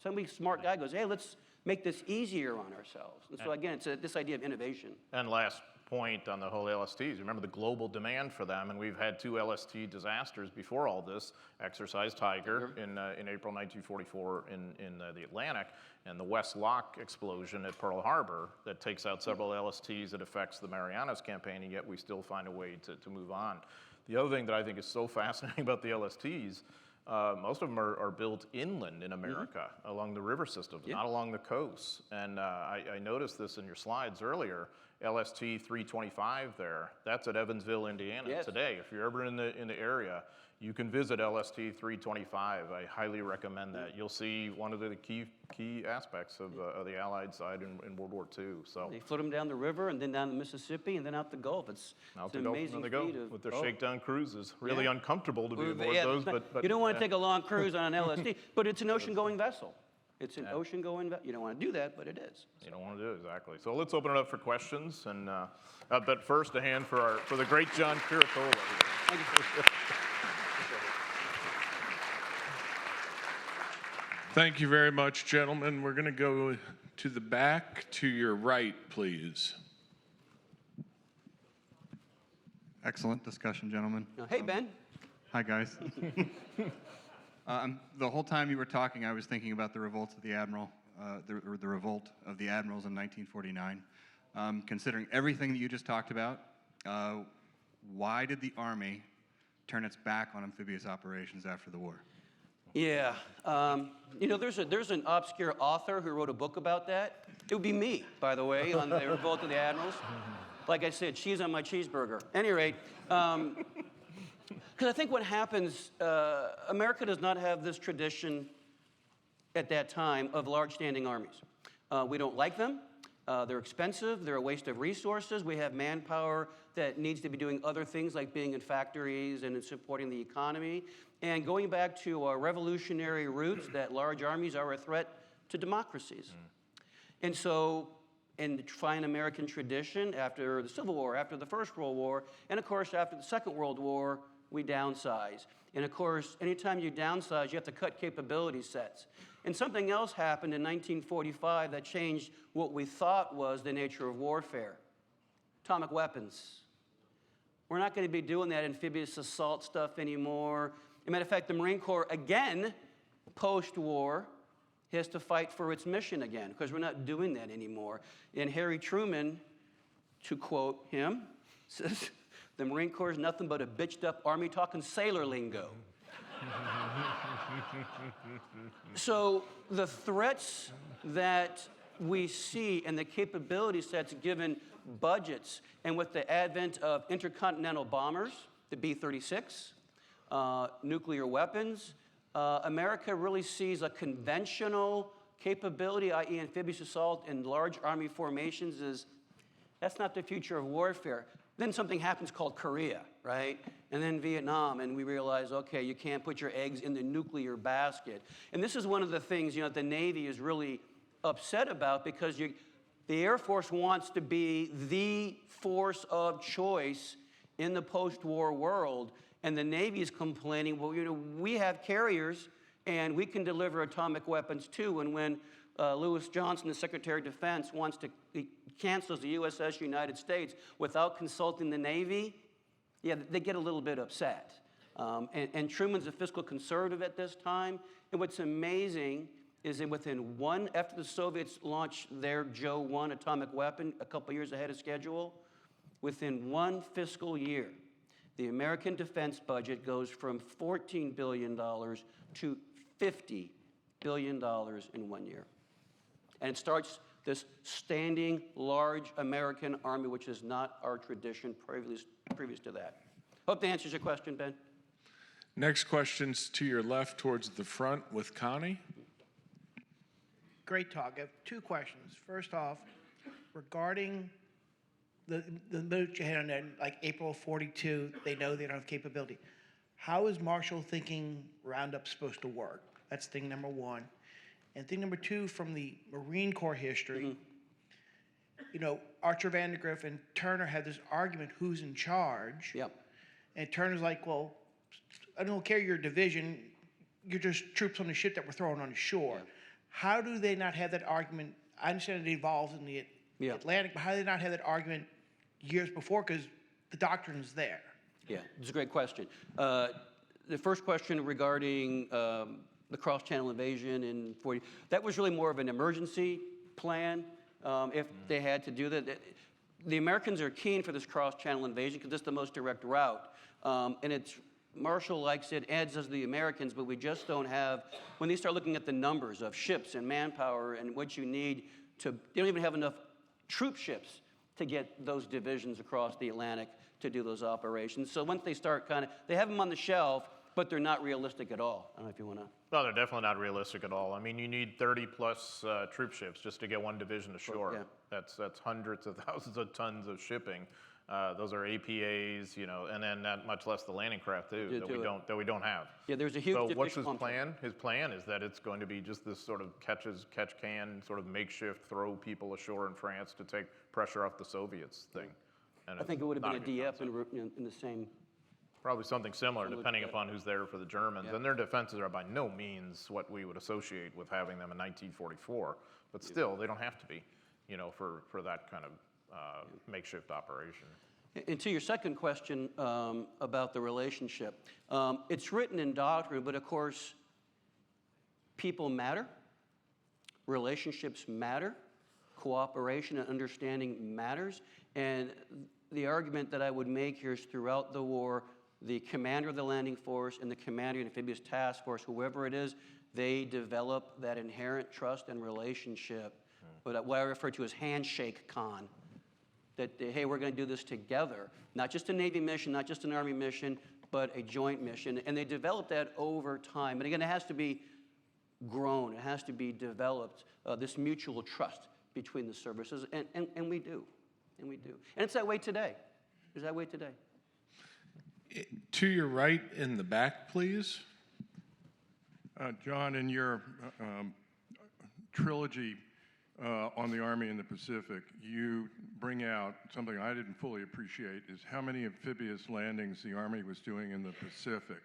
Somebody smart guy goes, hey, let's make this easier on ourselves. And so again, it's this idea of innovation. And last point on the whole LSTs, remember the global demand for them, and we've had 2 LST disasters before all this, Exercise Tiger in April 1944 in the Atlantic, and the West Lock explosion at Pearl Harbor that takes out several LSTs that affects the Marianas campaign, and yet we still find a way to move on. The other thing that I think is so fascinating about the LSTs, most of them are built inland in America, along the river systems, not along the coast. And I noticed this in your slides earlier, LST 325 there, that's at Evansville, Indiana today. If you're ever in the area, you can visit LST 325. I highly recommend that. You'll see one of the key aspects of the Allied side in World War II. So they float them down the river and then down the Mississippi and then out the Gulf. It's an amazing feat with their shakedown cruises. Really uncomfortable to be aboard those, but you don't want to take a long cruise on an LSD, but it's an ocean-going vessel. It's an ocean-going vessel. You don't want to do that, but it is. You don't want to do it, exactly. So let's open it up for questions, and but first a hand for the great John Curatola. Thank you. Thank you very much, gentlemen. We're going to go to the back to your right, please. Excellent discussion, gentlemen. Hey, Ben. Hi, guys. The whole time you were talking, I was thinking about the revolts of the Admiral, the revolt of the Admirals in 1949. Considering everything that you just talked about, why did the Army turn its back on amphibious operations after the war? Yeah, there's an obscure author who wrote a book about that. It would be me, by the way, on the revolt of the Admirals. Like I said, cheese on my cheeseburger. At any rate, because I think what happens, America does not have this tradition at that time of large standing armies. We don't like them. They're expensive. They're a waste of resources. We have manpower that needs to be doing other things like being in factories and in supporting the economy. And going back to our revolutionary roots, that large armies are a threat to democracies. And so, in the fine American tradition, after the Civil War, after the First World War, and of course after the Second World War, we downsize. And of course, anytime you downsize, you have to cut capability sets. And something else happened in 1945 that changed what we thought was the nature of warfare. Atomic weapons. We're not going to be doing that amphibious assault stuff anymore. As a matter of fact, the Marine Corps, again, post-war, has to fight for its mission again, because we're not doing that anymore. And Harry Truman, to quote him, says, the Marine Corps is nothing but a bitched-up army talking sailor lingo. So the threats that we see and the capability sets given budgets, and with the advent of intercontinental bombers, the B-36, nuclear weapons, America really sees a conventional capability, i.e. amphibious assault in large army formations, that's not the future of warfare. Then something happens called Korea, right? And then Vietnam, and we realize, okay, you can't put your eggs in the nuclear basket. And this is one of the things, the Navy is really upset about, because the Air Force wants to be the force of choice in the post-war world, and the Navy is complaining, well, we have carriers, and we can deliver atomic weapons too. And when Lewis Johnson, the Secretary of Defense, he cancels the USS United States without consulting the Navy, yeah, they get a little bit upset. And Truman's a fiscal conservative at this time. And what's amazing is that after the Soviets launched their Joe 1 atomic weapon a couple years ahead of schedule, within one fiscal year, the American defense budget goes from $14 billion to $50 billion in 1 year. And it starts this standing large American army, which is not our tradition previous to that. Hope that answers your question, Ben. Next question's to your left towards the front with Connie. Great talk. I have two questions. First off, regarding the note you had on there, like April 42, they know they don't have capability. How is Marshall thinking Roundup's supposed to work? That's thing number one. And thing number two, from the Marine Corps history, Archer Vandegrift and Turner had this argument, who's in charge? Yep. And Turner's like, well, I don't care your division, you're just troops on the ship that we're throwing on the shore. Yeah. How do they not have that argument? I understand it evolves in the Atlantic, but how do they not have that argument years before? Because the doctrine's there. Yeah, it's a great question. The first question regarding the cross-channel invasion in 40, that was really more of an emergency plan if they had to do that. The Americans are keen for this cross-channel invasion because it's the most direct route. And Marshall likes it, as does the Americans, but we just don't have, when they start looking at the numbers of ships and manpower and what you need they don't even have enough troop ships to get those divisions across the Atlantic to do those operations. So once they start they have them on the shelf, but they're not realistic at all. I don't know if you want to. No, they're definitely not realistic at all. I mean, you need 30 plus troop ships just to get one division ashore. Yeah. That's hundreds of thousands of tons of shipping. Those are APAs, and then not much less the landing craft too, that we don't have. Yeah, there's a huge. So what's his plan? His plan is that it's going to be just this sort of catch can sort of makeshift throw people ashore in France to take pressure off the Soviets thing. And I think it would have been a DF concept. in the same. Probably something similar, depending upon who's there for the Germans. Yeah. And their defenses are by no means what we would associate with having them in 1944. But still, they don't have to be, for that kind of makeshift operation. And to your second question about the relationship, it's written in doctrine, but of course, people matter, relationships matter, cooperation and understanding matters. And the argument that I would make here is throughout the war, the commander of the landing force and the commander of the amphibious task force, whoever it is, they develop that inherent trust and relationship, but what I refer to as handshake con. That, hey, we're going to do this together. Not just a Navy mission, not just an Army mission, but a joint mission. And they develop that over time. And again, it has to be grown. It has to be developed, this mutual trust between the services. And we do. And we do. And it's that way today. It's that way today. To your right in the back, please. John, in your trilogy on the Army in the Pacific, you bring out something I didn't fully appreciate, is how many amphibious landings the Army was doing in the Pacific.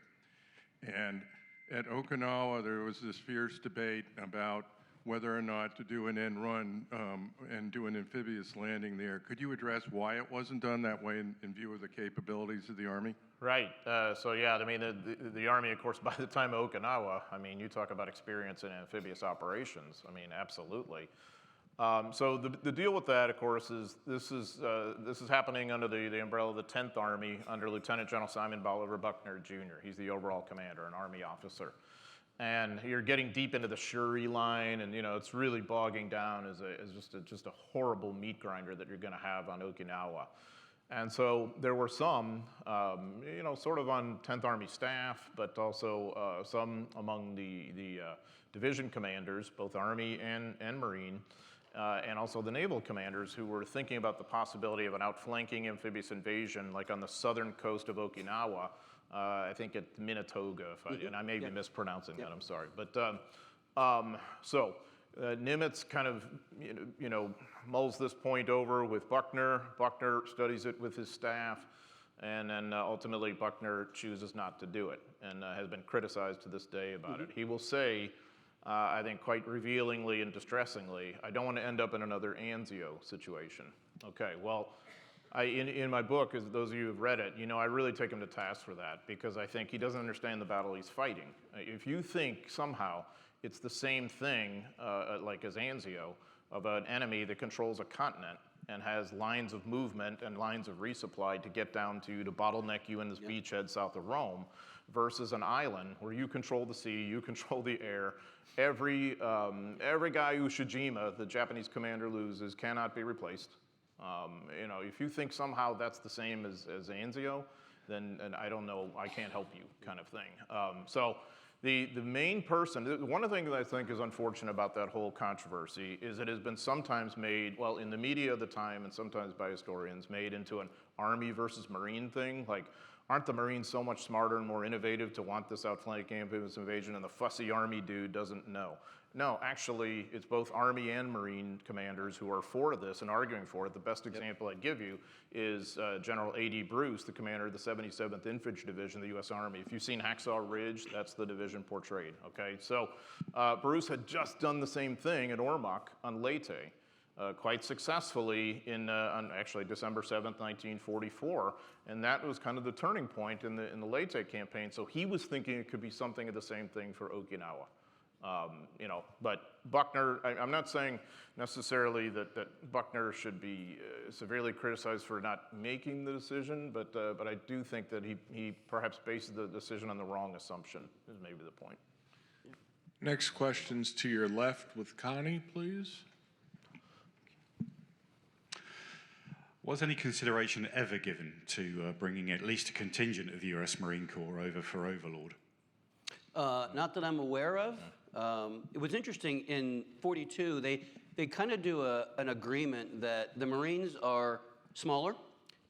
And at Okinawa, there was this fierce debate about whether or not to do an end run and do an amphibious landing there. Could you address why it wasn't done that way in view of the capabilities of the Army? Right. So yeah, I mean, the Army, of course, by the time of Okinawa, I mean, you talk about experience in amphibious operations. I mean, absolutely. So the deal with that, of course, is this is happening under the umbrella of the 10th Army under Lieutenant General Simon Bolivar Buckner Jr. He's the overall commander, an Army officer. And you're getting deep into the Shuri line, and it's really bogging down as just a horrible meat grinder that you're going to have on Okinawa. And so there were some, sort of on 10th Army staff, but also some among the division commanders, both Army and Marine, and also the naval commanders who were thinking about the possibility of an outflanking amphibious invasion, like on the southern coast of Okinawa, I think at Minatoga, and I may be mispronouncing that, I'm sorry. But Nimitz kind of, mulls this point over with Buckner. Buckner studies it with his staff, and then ultimately Buckner chooses not to do it, and has been criticized to this day about it. He will say, I think quite revealingly and distressingly, I don't want to end up in another Anzio situation. Okay, well, in my book, as those of you who've read it, I really take him to task for that, because I think he doesn't understand the battle he's fighting. If you think somehow it's the same thing, like as Anzio, of an enemy that controls a continent and has lines of movement and lines of resupply to get down to you, to bottleneck you in this beachhead south of Rome, versus an island where you control the sea, you control the air. Every guy Ushijima, the Japanese commander, loses cannot be replaced. If you think somehow that's the same as Anzio, then I don't know, I can't help you, kind of thing. So the main person, one of the things that I think is unfortunate about that whole controversy is it has been sometimes made, well, in the media of the time and sometimes by historians, made into an Army versus Marine thing. Like, aren't the Marines so much smarter and more innovative to want this outflanking amphibious invasion, and the fussy Army dude doesn't know? No, actually, it's both Army and Marine commanders who are for this and arguing for it. The best example I'd give you is General A.D. Bruce, the commander of the 77th Infantry Division of the U.S. Army. If you've seen Hacksaw Ridge, that's the division portrayed, okay? So Bruce had just done the same thing at Ormoc on Leyte, quite successfully on actually December 7th, 1944, and that was kind of the turning point in the Leyte campaign. So he was thinking it could be something of the same thing for Okinawa. But Buckner, I'm not saying necessarily that Buckner should be severely criticized for not making the decision, but I do think that he perhaps based the decision on the wrong assumption, is maybe the point. Next question's to your left with Connie, please. Was any consideration ever given to bringing at least a contingent of US Marine Corps over for Overlord? Not that I'm aware of. It was interesting, in 42, they kind of do an agreement that the Marines are smaller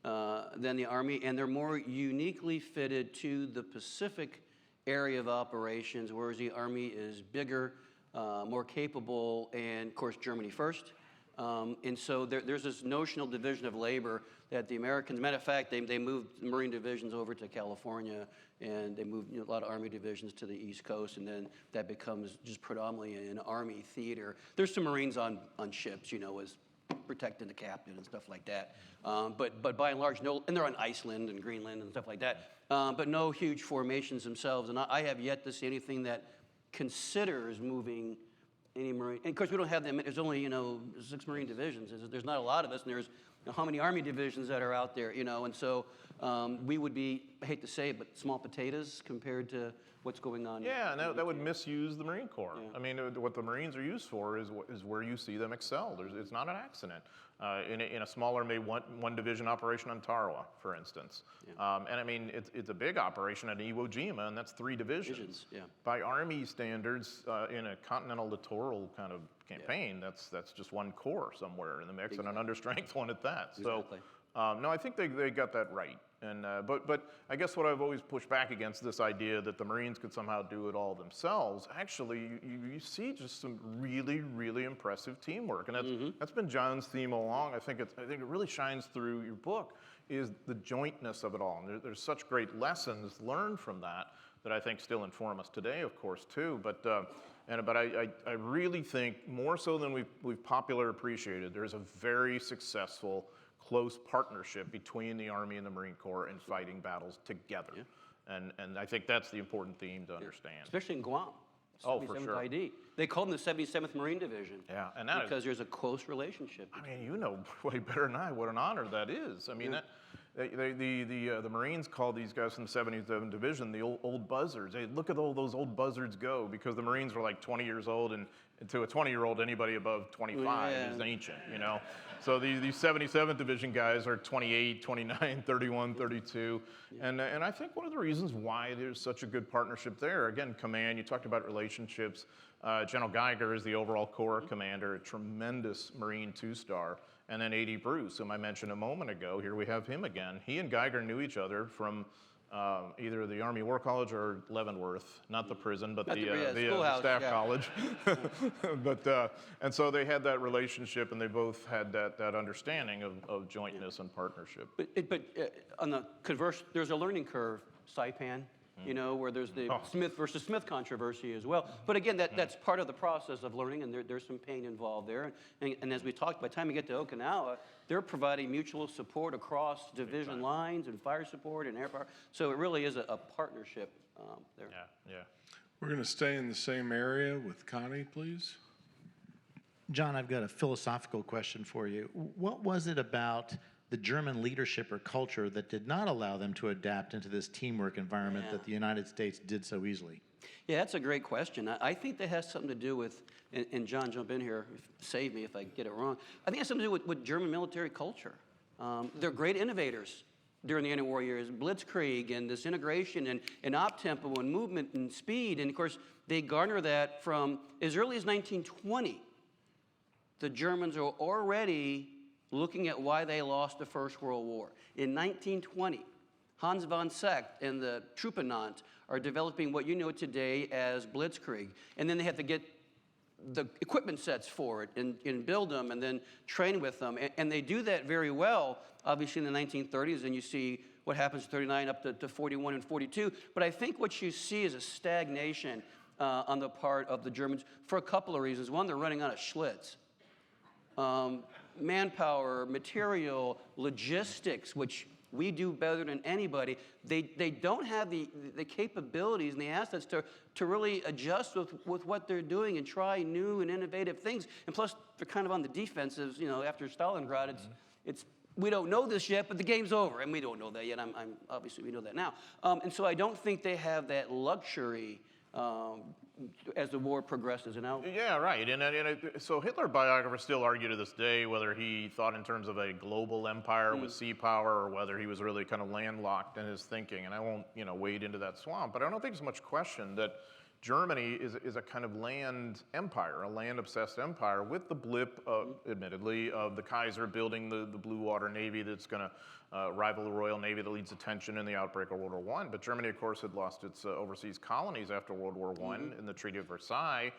than the Army, and they're more uniquely fitted to the Pacific area of operations, whereas the Army is bigger, more capable, and of course Germany first. And so there's this notional division of labor that the Americans, matter of fact, they moved Marine divisions over to California, and they moved a lot of Army divisions to the East Coast, and then that becomes just predominantly an Army theater. There's some Marines on ships, as protecting the captain and stuff like that. But by and large, no, and they're on Iceland and Greenland and stuff like that, but no huge formations themselves. And I have yet to see anything that considers moving any Marine. And of course, we don't have them. There's only, 6 Marine divisions. There's not a lot of us, and there's how many Army divisions that are out there, and so we would be, I hate to say it, but small potatoes compared to what's going on. Yeah, and that would misuse the Marine Corps. Yeah. I mean, what the Marines are used for is where you see them excel. It's not an accident. In a smaller, maybe one division operation on Tarawa, for instance. Yeah. And I mean, it's a big operation at Iwo Jima, and that's 3 divisions. Yeah. By Army standards, in a continental littoral kind of campaign, that's just 1 corps somewhere in the mix, and an understrength one at that. Exactly. So, no, I think they got that right. And but I guess what I've always pushed back against this idea that the Marines could somehow do it all themselves. Actually, you see just some really, really impressive teamwork, and that's been John's theme all along. I think it really shines through your book, is the jointness of it all. And there's such great lessons learned from that I think still inform us today, of course, too. But I really think more so than we've popularly appreciated, there's a very successful close partnership between the Army and the Marine Corps in fighting battles together. Yeah. And I think that's the important theme to understand. Especially in Guam. Oh, for sure. ID. They call them the 77th Marine Division. Yeah, and because there's a close relationship. I mean, you know way better than I what an honor that is. I mean, the Marines call these guys from the 77th Division the old buzzards. Hey, look at all those old buzzards go, because the Marines were like 20 years old, and to a 20-year-old, anybody above 25 is ancient, So these 77th Division guys are 28, 29, 31, 32. Yeah. And I think one of the reasons why there's such a good partnership there, again, command, you talked about relationships, General Geiger is the overall Corps commander, a tremendous Marine two-star. And then A.D. Bruce, whom I mentioned a moment ago, here we have him again. He and Geiger knew each other from either the Army War College or Leavenworth, not the prison, but the staff college. And so they had that relationship, and they both had that understanding of jointness and partnership. But on the converse, there's a learning curve, Saipan, you know, where there's the Smith versus Smith controversy as well. But again, that's part of the process of learning, and there's some pain involved there. And as we talked, by the time you get to Okinawa, they're providing mutual support across division lines and fire support and air power. So it really is a partnership there. Yeah. We're going to stay in the same area with Connie, please. John, I've got a philosophical question for you. What was it about the German leadership or culture that did not allow them to adapt into this teamwork environment that the United States did so easily? Yeah, that's a great question. I think that has something to do with, and John, jump in here, save me if I get it wrong. I think it has something to do with German military culture. They're great innovators during the interwar years, blitzkrieg and this integration and op-tempo and movement and speed. And of course, they garner that from as early as 1920. The Germans are already looking at why they lost the First World War. In 1920, Hans von Secht and the Truppenant are developing what you know today as blitzkrieg. And then they have to get the equipment sets for it and build them and then train with them. And they do that very well, obviously, in the 1930s. And you see what happens 39 up to 41 and 42. But I think what you see is a stagnation on the part of the Germans for a couple of reasons. One, they're running out of Schlitz. Manpower, material, logistics, which we do better than anybody. They don't have the capabilities and the assets to really adjust with what they're doing and try new and innovative things. And plus, they're kind of on the defensives. You know, after Stalingrad, it's we don't know this yet, but the game's over, and we don't know that yet. I'm obviously we know that now. And so I don't think they have that luxury. As the war progresses, Yeah, right. So Hitler biographers still argue to this day whether he thought in terms of a global empire with sea power or whether he was really kind of landlocked in his thinking. And I won't, wade into that swamp, but I don't think there's much question that Germany is a kind of land empire, a land-obsessed empire with the blip, admittedly, of the Kaiser building the Blue Water Navy that's going to rival the Royal Navy that leads attention in the outbreak of World War I. But Germany, of course, had lost its overseas colonies after World War I in the Treaty of Versailles.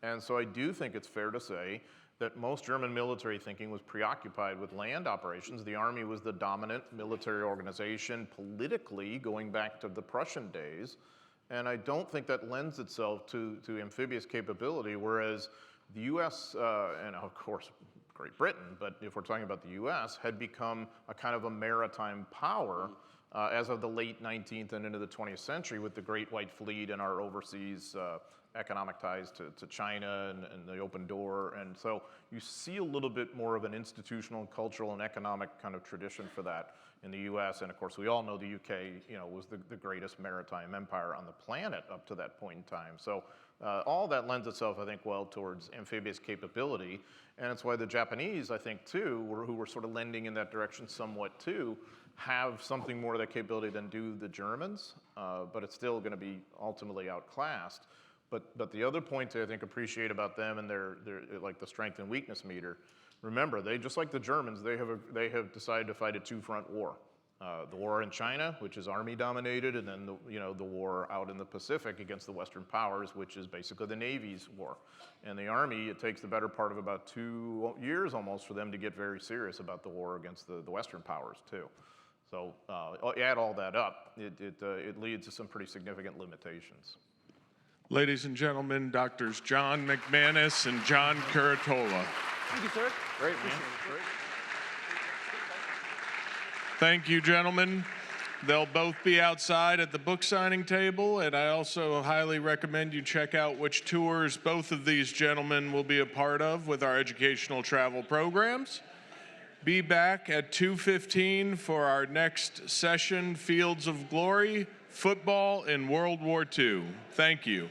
And so I do think it's fair to say that most German military thinking was preoccupied with land operations. The Army was the dominant military organization politically going back to the Prussian days. And I don't think that lends itself to amphibious capability, whereas the U.S. And of course Great Britain, but if we're talking about the U.S., had become a kind of a maritime power as of the late 19th and into the 20th century with the Great White Fleet and our overseas economic ties to China and the open door. And so you see a little bit more of an institutional, cultural, and economic kind of tradition for that in the U.S. And of course, we all know the UK, was the greatest maritime empire on the planet up to that point in time. So all that lends itself, I think, well towards amphibious capability. And it's why the Japanese, I think, too, who were sort of lending in that direction somewhat too, have something more of that capability than do the Germans. But it's still going to be ultimately outclassed. But the other point to, I think, appreciate about them and their like the strength and weakness meter, remember, they, just like the Germans, they have decided to fight a two-front war. The war in China, which is Army dominated, and then the war out in the Pacific against the Western powers, which is basically the Navy's war. And the Army, it takes the better part of about 2 years almost for them to get very serious about the war against the Western powers too. So add all that up, it leads to some pretty significant limitations. Ladies and gentlemen, Doctors John McManus and John Curatola. Thank you, sir. Great, man. Great. Thank you, gentlemen. They'll both be outside at the book signing table, and I also highly recommend you check out which tours both of these gentlemen will be a part of with our educational travel programs. Be back at 2:15 for our next session, Fields of Glory, Football in World War II. Thank you.